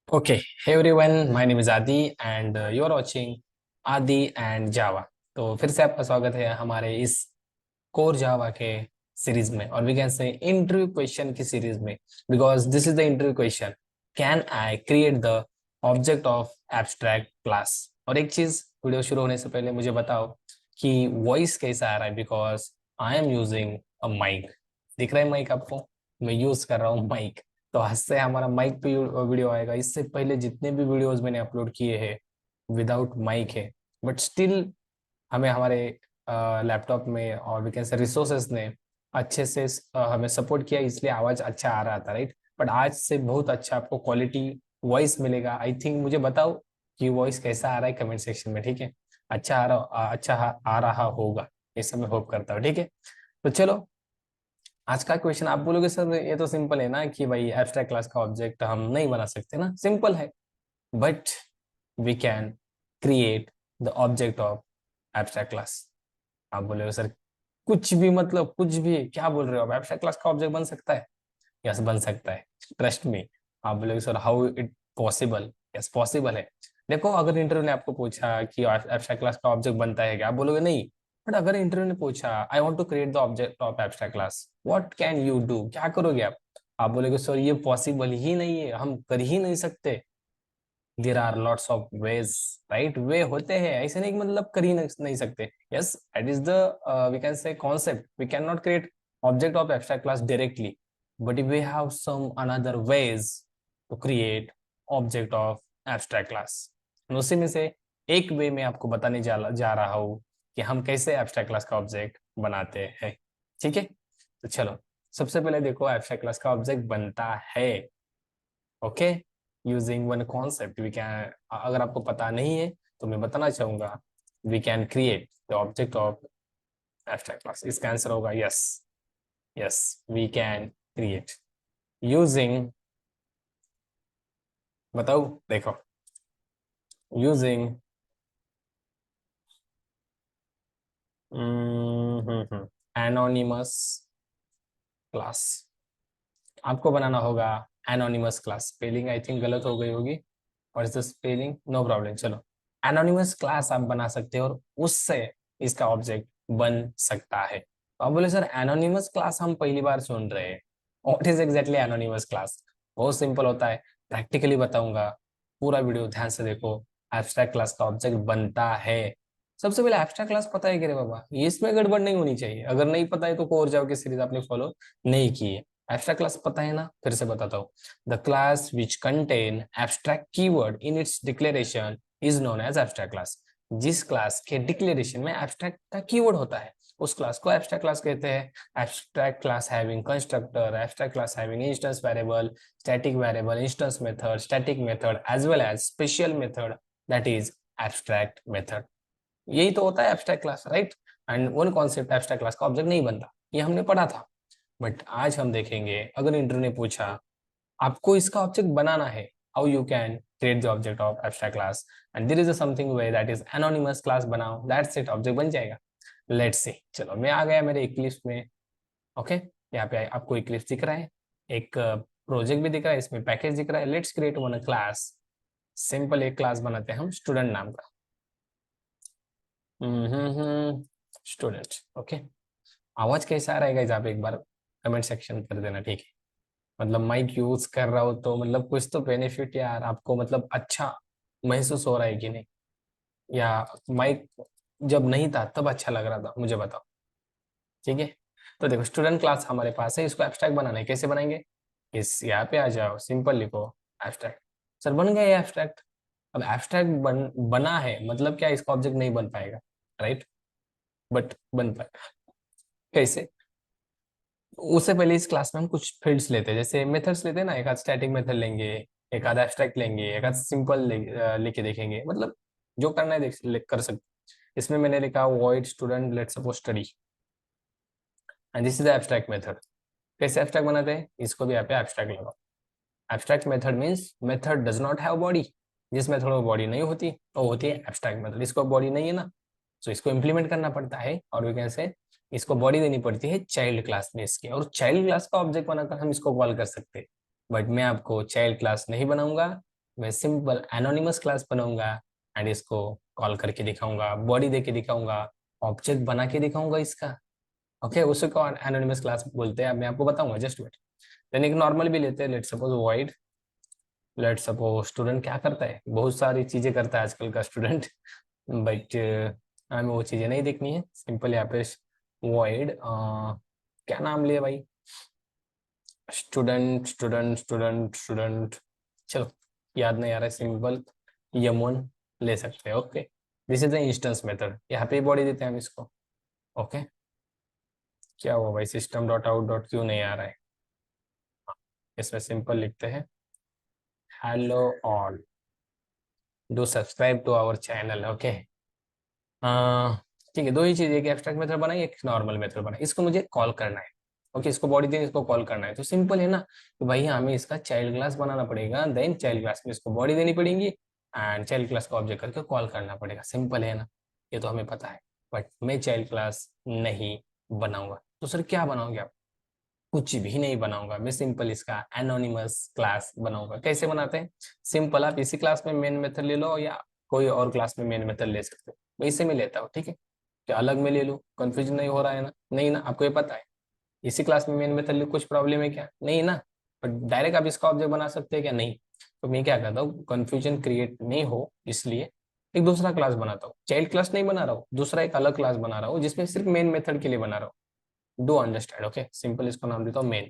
Okay, hey everyone, my name is Adi and you are watching Adi and Java। तो फिर से आपका स्वागत है हमारे इस कोर जावा के सीरीज में और we can say interview question की सीरीज में, because this is the interview question, can I create the object of abstract class. और एक चीज, वीडियो शुरू होने से पहले मुझे बताओ कि वॉइस कैसा आ रहा है, because I am using a mic. दिख रहा है माइक आपको? मैं यूज कर रहा हूँ माइक। तो आज से हमारा माइक पे वीडियो आएगा। इससे पहले जितने भी वीडियोस मैंने अपलोड किए हैं विदाउट माइक है, बट स्टिल हमें हमारे लैपटॉप में और वी कैन से रिसोर्सेस ने अच्छे से हमें सपोर्ट किया, इसलिए आवाज अच्छा आ रहा था, राइट। बट आज से बहुत अच्छा आपको क्वालिटी वॉइस मिलेगा। आई थिंक मुझे बताओ कि वॉइस कैसा आ रहा है कमेंट सेक्शन में, ठीक है? आ रहा होगा, ऐसा मैं होप करता हूँ, ठीक है। तो चलो, आज का क्वेश्चन आप बोलोगे सर ये तो सिंपल है ना कि भाई एब्स्ट्रैक्ट क्लास का ऑब्जेक्ट हम नहीं बना सकते ना। सिंपल है, but we can create the object of abstract class. आप बोलोगे सर कुछ भी, मतलब कुछ भी क्या बोल रहे हो आप? एब्स्ट्रैक्ट क्लास का ऑब्जेक्ट बन सकता है? यस, बन सकता है, ट्रस्ट मी। आप बोलोगे sir how it possible? Yes, possible है। देखो, अगर इंटरव्यू ने आपको पूछा कि एब्स्ट्रैक्ट क्लास का ऑब्जेक्ट बनता है क्या, आप बोलोगे नहीं। बट अगर इंटरव्यू ने पूछा I want to create the object of abstract class, what can you do? क्या करोगे आप बोलोगे सर ये पॉसिबल ही नहीं है, हम कर ही नहीं सकते। There are lots of ways, right. वे होते हैं, ऐसे नहीं कि मतलब कर ही नहीं सकते। Yes, that is the we can say concept. We can not create object of abstract class directly, but we have some another ways to create object of abstract class. उसी में से एक वे में आपको बताने जा रहा हूँ कि हम कैसे एब्स्ट्रैक्ट क्लास का ऑब्जेक्ट बनाते हैं, ठीक है। तो चलो, सबसे पहले देखो एब्स्ट्रैक्ट क्लास का ऑब्जेक्ट बनता है, okay, using one concept. We can, अगर आपको पता नहीं है तो मैं बताना चाहूंगा, we can create the object of abstract class. इसका आंसर होगा yes. Yes, we can create using, बताओ, देखो, यूजिंग एनोनिमस क्लास। आपको बनाना होगा anonymous class. Spelling I think गलत हो गई होगी, और is the spelling, no problem. चलो, एनोनिमस क्लास आप बना सकते हो और उससे इसका ऑब्जेक्ट बन सकता है। तो आप बोले सर एनोनिमस क्लास हम पहली बार सुन रहे हैं, what is exactly anonymous class? बहुत सिंपल होता है, प्रैक्टिकली बताऊंगा। पूरा वीडियो ध्यान से देखो। एब्स्ट्रैक्ट क्लास का ऑब्जेक्ट बनता है। सबसे पहले एब्स्ट्रैक्ट क्लास पता है कि रे बाबा, ये इसमें गड़बड़ नहीं होनी चाहिए। अगर नहीं पता है तो कोर जाओ की सीरीज आपने फॉलो नहीं की है। एब्स्ट्रैक्ट क्लास पता है ना? फिर से बताता हूँ। The class which contain abstract keyword in its declaration is known as abstract class. जिस क्लास के डिक्लेरेशन में एब्स्ट्रैक्ट का कीवर्ड होता है उस क्लास को एब्स्ट्रैक्ट क्लास कहते हैं। Abstract class having constructor, abstract class having instance variable, static variable, instance method, static method as well as special method, that is abstract method. यही तो होता है abstract class, right. And one concept abstract class का object नहीं बनता, ये हमने पढ़ा था। बट आज हम देखेंगे, अगर इंटरव्यू ने पूछा आपको इसका ऑब्जेक्ट बनाना है, how you can create the object of abstract class, and there is something way that is anonymous class, बनाओ, दैट्स इट, ऑब्जेक्ट बन जाएगा। Let's see. चलो, मैं आ गया मेरे इक्लिप्स में, ओके। यहाँ पे आपको इक्लिप्स दिख रहा है, एक प्रोजेक्ट भी दिख रहा है, इसमें पैकेज दिख रहा है। Let's create one class. Simple एक क्लास बनाते हैं हम स्टूडेंट नाम का। Student, okay. आवाज कैसा आ रहेगा आप एक बार कमेंट सेक्शन कर देना, ठीक है। मतलब माइक यूज कर रहा हो तो मतलब कुछ तो बेनिफिट यार आपको, मतलब अच्छा महसूस हो रहा है कि नहीं, या माइक जब नहीं था तब अच्छा लग रहा था, मुझे बताओ, ठीक है। तो देखो, स्टूडेंट क्लास हमारे पास है, इसको एब्स्ट्रैक्ट बनाना है। कैसे बनाएंगे? इस यहाँ पे आ जाओ, सिंपल लिखो एब्स्ट्रैक्ट। सर बन गया ये एब्स्ट्रैक्ट। अब एब्स्ट्रैक्ट बना है मतलब क्या, इसका ऑब्जेक्ट नहीं बन पाएगा, राइट। बट बन पाएगा कैसे? उससे पहले इस क्लास में हम कुछ फील्ड्स लेते हैं, जैसे मेथड्स लेते हैं ना। एक आध स्टैटिक मेथड लेंगे, एक आधा एब्स्ट्रैक्ट लेंगे, एक आध सिंपल लेके देखेंगे, मतलब जो करना है कर सकते। इसमें मैंने लिखा void student let's suppose study, and this is abstract method. कैसे एब्स्ट्रैक्ट बनाते हैं? इसको भी यहाँ पे एब्स्ट्रैक्ट लगाओ। Abstract method means method does not have body. जिस मेथड में बॉडी नहीं होती वो होती है एब्स्ट्रैक्ट मेथड। इसको बॉडी नहीं है ना, तो इसको इम्प्लीमेंट करना पड़ता है, और वी कैन से इसको बॉडी देनी पड़ती है चाइल्ड क्लास में इसके, और चाइल्ड क्लास का ऑब्जेक्ट बनाकर हम इसको कॉल कर सकते हैं। बट मैं आपको चाइल्ड क्लास नहीं बनाऊंगा, मैं सिंपल एनोनिमस क्लास बनाऊंगा एंड इसको कॉल करके दिखाऊंगा, बॉडी दे के दिखाऊंगा, ऑब्जेक्ट बना के दिखाऊंगा इसका। ओके, उसे को एनोनिमस क्लास बोलते हैं। अब मैं आपको बताऊंगा, जस्ट वेट। देन एक नॉर्मल भी लेते हैं, let's suppose void, let's suppose student क्या करता है, बहुत सारी चीजें करता है आजकल का स्टूडेंट, बट हमें वो चीजें नहीं देखनी है। सिंपल यहाँ पे वॉइड क्या नाम लिया भाई, स्टूडेंट स्टूडेंट स्टूडेंट स्टूडेंट, चलो याद नहीं आ रहा है, सिंपल यमन ले सकते हैं। Okay, this is the instance method, यहाँ पे बॉडी देते हैं हम इसको। ओके, क्या हुआ भाई, सिस्टम डॉट आउट डॉट क्यों नहीं आ रहा है। इसमें सिंपल लिखते हैं hello all, do subscribe to our channel. Okay, ठीक है, दो ही चीज, एक एब्स्ट्रैक्ट मेथड बनाई, एक नॉर्मल मेथड बनाई, इसको मुझे कॉल करना है। ओके, इसको बॉडी दें, इसको कॉल करना है, तो सिंपल है ना, तो भाई हमें इसका चाइल्ड क्लास बनाना पड़ेगा, देन चाइल्ड क्लास में इसको बॉडी देनी पड़ेगी एंड चाइल्ड क्लास का ऑब्जेक्ट करके कॉल करना पड़ेगा। सिंपल है ना, ये तो हमें पता है। बट मैं चाइल्ड क्लास नहीं बनाऊंगा, तो सर क्या बनाओगे आप? कुछ भी नहीं बनाऊंगा मैं, सिंपल इसका एनोनिमस क्लास बनाऊंगा। कैसे बनाते हैं? सिंपल, आप इसी क्लास में मेन मेथड ले लो या कोई और क्लास में मेन मेथड ले सकते हो, मैं इसे में लेता हूँ। ठीक है, क्या अलग में ले लूँ? कंफ्यूजन नहीं हो रहा है ना? नहीं ना, आपको ये पता है इसी क्लास में मेन मेथड ले, कुछ प्रॉब्लम है क्या? नहीं ना। बट डायरेक्ट आप इसका ऑब्जेक्ट बना सकते हैं क्या? नहीं। तो मैं क्या करता हूँ, कंफ्यूजन क्रिएट नहीं हो इसलिए एक दूसरा क्लास बनाता हूँ, चाइल्ड क्लास नहीं बना रहा हूँ, दूसरा एक अलग क्लास बना रहा हूँ जिसमें सिर्फ मेन मेथड के लिए बना रहा हूँ। Do understand? ओके, सिंपल इसको नाम देता हूँ मेन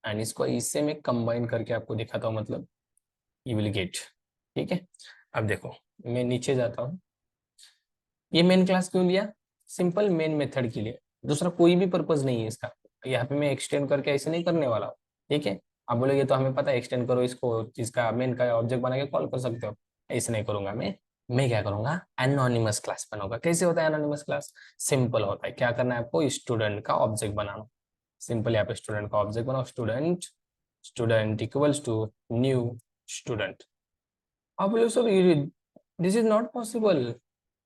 एंड इसको इससे मैं कंबाइन करके आपको दिखाता हूँ, मतलब यू विल गेट। ठीक है, अब देखो, मैं नीचे जाता हूँ, ये मेन क्लास क्यों लिया? सिंपल मेन मेथड के लिए, दूसरा कोई भी पर्पज नहीं है इसका। यहाँ पे मैं एक्सटेंड करके ऐसे नहीं करने वाला हूँ। ठीक है, आप बोलोगे तो हमें पता है एक्सटेंड करो इसको, इसका मेन का ऑब्जेक्ट बना के कॉल कर सकते हो, ऐसे नहीं करूंगा मैं क्या करूंगा, एनोनिमस क्लास बनाऊंगा। कैसे होता है एनोनिमस क्लास? सिंपल होता है, क्या करना है आपको, स्टूडेंट का ऑब्जेक्ट बनाना। सिंपल यहाँ पे स्टूडेंट का ऑब्जेक्ट बनाओ, student student equals to new student. आप बोलो sir this is not possible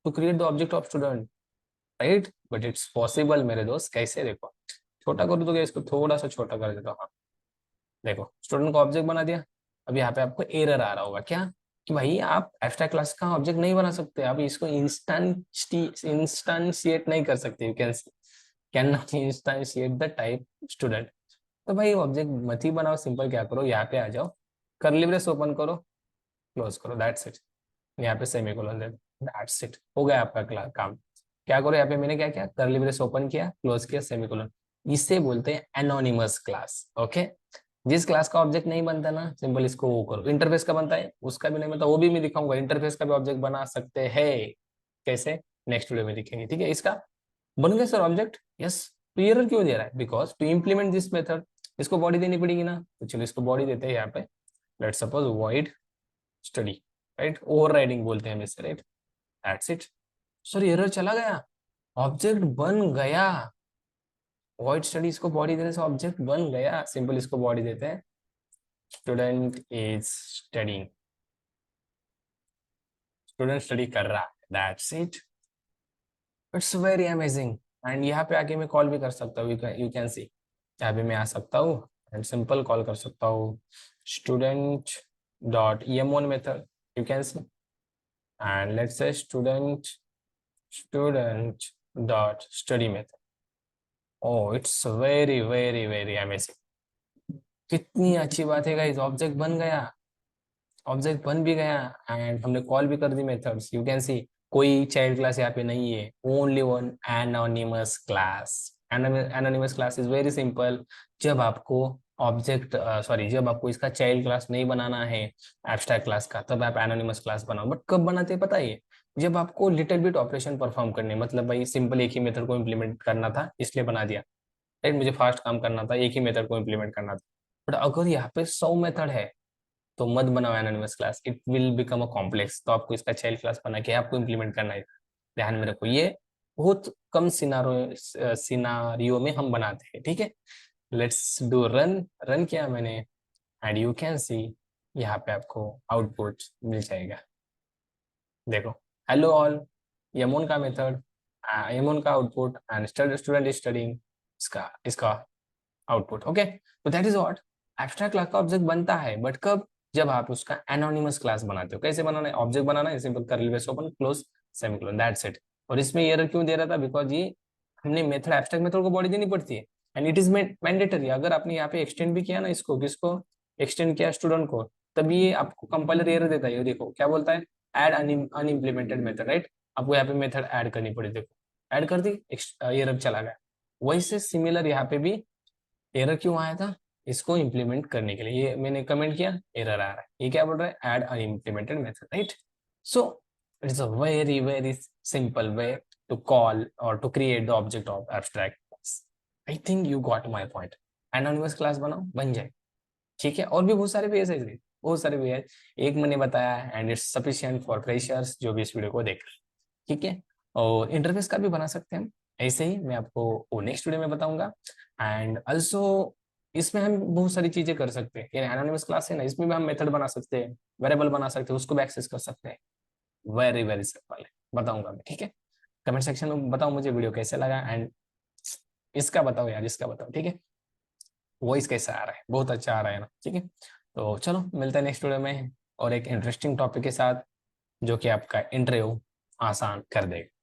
to create the object of student, right? But it's possible मेरे दोस्त। कैसे? देखो, छोटा कर दोगे इसको, थोड़ा सा छोटा कर देता हूँ। हाँ, देखो, स्टूडेंट को ऑब्जेक्ट बना दिया। अब यहाँ पे आपको एरर आ रहा होगा, क्या? कि भाई आप एब्स्ट्रैक्ट क्लास का ऑब्जेक्ट नहीं बना सकते, आप इसको इंस्टेंशिएट नहीं कर सकते, you can not instantiate the type student. तो भाई ऑब्जेक्ट मत ही बनाओ, सिंपल क्या करो, यहाँ पे आ जाओ, कर्ली ब्रेस ओपन करो, क्लोज करो, दैट्स इट। यहाँ पे सेमीकोलन दे दो, दैट्स इट, हो गया आपका काम। क्या करो, यहाँ पे मैंने क्या किया, कर्ली ब्रेस ओपन किया, क्लोज किया, सेमीकोलन। इसे बोलते हैं एनोनिमस क्लास। ओके, जिस क्लास का ऑब्जेक्ट नहीं बनता ना, सिंपल इसको वो करो। इंटरफेस का बनता है, उसका भी नहीं बनता, वो भी मैं दिखाऊंगा, इंटरफेस का भी ऑब्जेक्ट बना सकते हैं। कैसे? नेक्स्ट वीडियो में दिखेंगे। ठीक है, इसका बन गया सर ऑब्जेक्ट, यस। तो एरर क्यों दे रहा है? Because to implement this method इसको बॉडी देनी पड़ेगी ना, तो चलो इसको बॉडी देते हैं यहाँ पे, let's suppose void study, right? Overriding बोलते हैं हम इसे, right? That's it. Sir error चला गया, ऑब्जेक्ट बन गया। वॉइड स्टडी इसको बॉडी देने से ऑब्जेक्ट बन गया। सिंपल इसको बॉडी देते हैं, student is studying, student study कर रहा है, that's it. It's very amazing. And यहाँ पे आके मैं कॉल भी कर सकता हूँ, यू कैन सी, यहाँ पे मैं आ सकता हूँ एंड सिंपल कॉल कर सकता हूँ student dot emon method, you can see, and let's say student dot study method. Oh, it's very very very amazing. कितनी अच्छी बात है गाइस, ऑब्जेक्ट बन गया, ऑब्जेक्ट बन भी गया एंड हमने कॉल भी कर दी मेथड्स, यू कैन सी। कोई चाइल्ड क्लास यहाँ पे नहीं है, only one anonymous class. Anonymous class is very simple. जब आपको ऑब्जेक्ट सॉरी, जब आपको इसका चाइल्ड क्लास नहीं बनाना है एब्स्ट्रैक्ट क्लास का, तब आप एनोनिमस क्लास बनाओ। बट कब बनाते हैं पता है? जब आपको लिटिल बिट ऑपरेशन परफॉर्म करने, मतलब भाई सिंपल एक ही मेथड को इम्प्लीमेंट करना था इसलिए बना दिया, राइट? मुझे फास्ट काम करना था, एक ही मेथड को इम्प्लीमेंट करना था। बट अगर यहाँ पे 100 मेथड है तो मत बनाओ anonymous class, it will become a complex. तो आपको इसका चाइल्ड क्लास बना के आपको इम्प्लीमेंट करना है, ध्यान में रखो। ये बहुत कम सिनारियो में हम बनाते हैं। ठीक है, लेट्स डू रन। रन किया मैंने एंड यू कैन सी, यहाँ पे आपको आउटपुट मिल जाएगा। देखो, हेलो ऑल, यमोन का मेथड, यमोन का output and student is studying, इसका इसका आउटपुट। ओके, तो that is what abstract class का ऑब्जेक्ट बनता है, बट कब? जब आप उसका एनोनिमस क्लास बनाते हो। कैसे बनाना है, ऑब्जेक्ट बनाना है, simple curly brace open close semicolon, that's it. और इसमें एरर क्यों दे रहा था, बिकॉज ये हमने मेथड एब्स्ट्रैक्ट मेथड को बॉडी देनी पड़ती है एंड इट इज मैंडेटरी। अगर आपने यहाँ पे एक्सटेंड भी किया ना इसको, किसको एक्सटेंड किया, स्टूडेंट को, तब ये आपको कंपाइलर एरर देता है। ये देखो क्या बोलता है, ऐड अनइम्प्लीमेंटेड मेथड, राइट। आपको यहाँ पे मेथड ऐड करनी पड़ी, देखो ऐड कर दी, एरर चला गया। वैसे सिमिलर यहाँ पे भी एरर क्यों आया था, इसको इंप्लीमेंट करने के लिए ये मैंने कमेंट किया, एरर आ रहा है। ये क्या बोल रहा है, add unimplemented method, right. So it is a very very simple way to call or to create the object of abstract class. I think you got my point. Anonymous class बनाओ, बन जाए, ठीक है। और भी बहुत सारे वेज है इसके, बहुत सारे वे है, एक मैंने बताया and it's sufficient for freshers जो भी इस वीडियो को देख रहे हैं, ठीक है। और इंटरफेस का भी बना सकते हैं हम, ऐसे ही मैं आपको वो नेक्स्ट वीडियो में बताऊंगा। एंड ऑल्सो इसमें हम बहुत सारी चीजें कर सकते हैं, ये एनोनिमस क्लास है ना, इसमें भी हम मेथड बना सकते हैं, वेरिएबल बना सकते हैं, उसको भी एक्सेस कर सकते हैं। वेरी वेरी सिंपल है, बताऊंगा मैं, ठीक है। कमेंट सेक्शन में बताओ मुझे वीडियो कैसे लगा, एंड इसका बताओ यार, इसका बताओ, ठीक है। वॉइस कैसा आ रहा है, बहुत अच्छा आ रहा है ना, ठीक है। तो चलो मिलते हैं नेक्स्ट वीडियो में और एक इंटरेस्टिंग टॉपिक के साथ जो कि आपका इंटरव्यू आसान कर देगा।